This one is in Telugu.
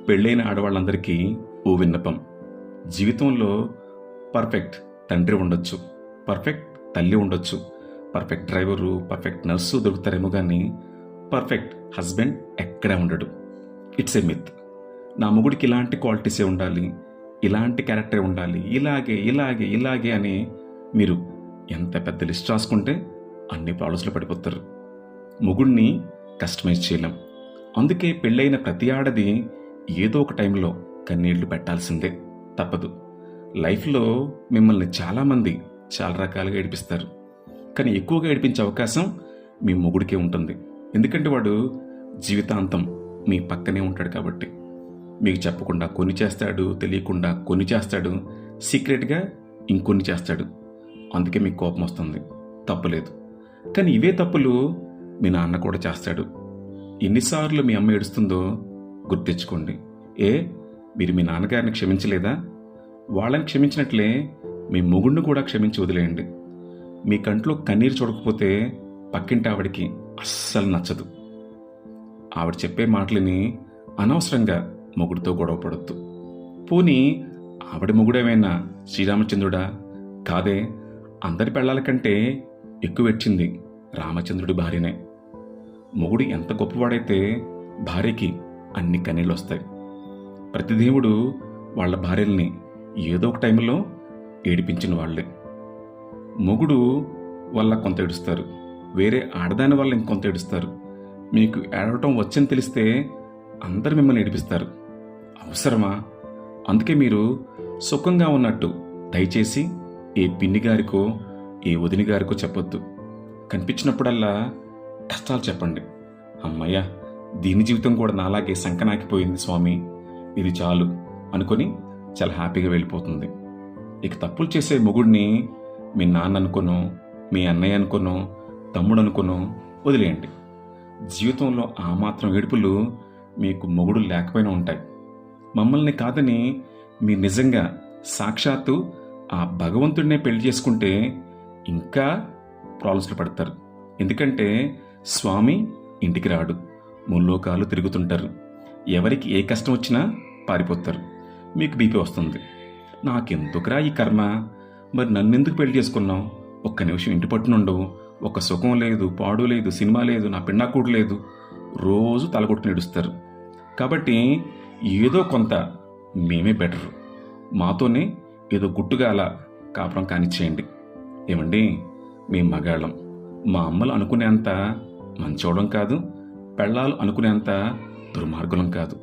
పెళ్ళైన ఆడవాళ్ళందరికీ ఓ విన్నపం. జీవితంలో పర్ఫెక్ట్ తండ్రి ఉండొచ్చు, పర్ఫెక్ట్ తల్లి ఉండొచ్చు, పర్ఫెక్ట్ డ్రైవరు, పర్ఫెక్ట్ నర్సు దొరుకుతారేమో కానీ పర్ఫెక్ట్ హస్బెండ్ ఎక్కడా ఉండడు. It's a myth. నా మొగుడికి ఇలాంటి క్వాలిటీసే ఉండాలి, ఇలాంటి క్యారెక్టరే ఉండాలి, ఇలాగే ఇలాగే ఇలాగే అని మీరు ఎంత పెద్ద లిస్ట్ రాసుకుంటే అన్ని ప్రాబ్లమ్స్లో పడిపోతారు. మొగుడిని కస్టమైజ్ చేయలేం. అందుకే పెళ్ళైన ప్రతి ఆడది ఏదో ఒక టైంలో కన్నీళ్లు పెట్టాల్సిందే, తప్పదు. లైఫ్లో మిమ్మల్ని చాలామంది చాలా రకాలుగా ఏడిపిస్తారు, కానీ ఎక్కువగా ఏడిపించే అవకాశం మీ మొగుడికే ఉంటుంది. ఎందుకంటే వాడు జీవితాంతం మీ పక్కనే ఉంటాడు కాబట్టి. మీకు చెప్పకుండా కొన్ని చేస్తాడు, తెలియకుండా కొన్ని చేస్తాడు, సీక్రెట్గా ఇంకొన్ని చేస్తాడు. అందుకే మీకు కోపం వస్తుంది, తప్పులేదు. కానీ ఇవే తప్పులు మీ నాన్న కూడా చేస్తాడు. ఎన్నిసార్లు మీ అమ్మ ఏడుస్తుందో గుర్తించుకోండి. మీరు మీ నాన్నగారిని క్షమించలేదా? వాళ్ళని క్షమించినట్లే మీ మొగుడిని కూడా క్షమించి వదిలేయండి. మీ కంట్లో కన్నీరు చూడకపోతే పక్కింటి ఆవిడికి అస్సలు నచ్చదు. ఆవిడ చెప్పే మాటలని అనవసరంగా మొగుడితో గొడవ పడొద్దు. పోనీ ఆవిడ మొగుడేమైనా శ్రీరామచంద్రుడా? కాదే, అందరి పెళ్ళాల కంటే ఎక్కువ వచ్చింది రామచంద్రుడి భార్యనే. మొగుడు ఎంత గొప్పవాడైతే భార్యకి అన్ని కన్నీళ్ళు వస్తాయి. ప్రతి దేవుడు వాళ్ళ భార్యల్ని ఏదో ఒక టైంలో ఏడిపించిన వాళ్లే. మొగుడు వల్ల కొంత ఏడుస్తారు, వేరే ఆడదాని వల్ల ఇంకొంత ఏడుస్తారు. మీకు ఏడవటం వచ్చని తెలిస్తే అందరు మిమ్మల్ని ఏడిపిస్తారు. అవసరమా? అందుకే మీరు సుఖంగా ఉన్నట్టు దయచేసి ఏ పిన్ని గారికో ఏ వదిని గారికో చెప్పొద్దు. కనిపించినప్పుడల్లా కష్టాలు చెప్పండి. అమ్మయ్య, దీని జీవితం కూడా నాలాగే సంకనాకిపోయింది స్వామి, ఇది చాలు అనుకొని చాలా హ్యాపీగా వెళ్ళిపోతుంది. ఇక తప్పులు చేసే మొగుడిని మీ నాన్న అనుకోనో, మీ అన్నయ్య అనుకోనో, తమ్ముడు అనుకోనో వదిలేయండి. జీవితంలో ఆ మాత్రం ఏడుపులు మీకు మొగుడు లేకపోయినా ఉంటాయి. మమ్మల్ని కాదని మీరు నిజంగా సాక్షాత్తు ఆ భగవంతుడినే పెళ్లి చేసుకుంటే ఇంకా ప్రాబ్లమ్స్లో పడతారు. ఎందుకంటే స్వామి ఇంటికి రాడు, ముల్లోకాలు తిరుగుతుంటారు. ఎవరికి ఏ కష్టం వచ్చినా పారిపోతారు. మీకు బీపీ వస్తుంది. నాకెందుకురా ఈ కర్మ, మరి నన్నెందుకు పెళ్లి చేసుకున్నావు? ఒక్క నిమిషం ఇంటి పట్టునుండవు, ఒక సుఖం లేదు, పాడు లేదు, సినిమా లేదు, నా పిండాకూడు లేదు, రోజు తలగొట్టుకుని ఏడుస్తారు. కాబట్టి ఏదో కొంత మేమే బెటరు, మాతోనే ఏదో గుట్టుగా అలా కాపురం కానిచ్చేయండి. ఏమండి, మేము మగాళ్ళం. మా అమ్మలు అనుకునేంత మంచోడం కాదు, పెళ్ళాలు అనుకునేంత దుర్మార్గులం కాదు.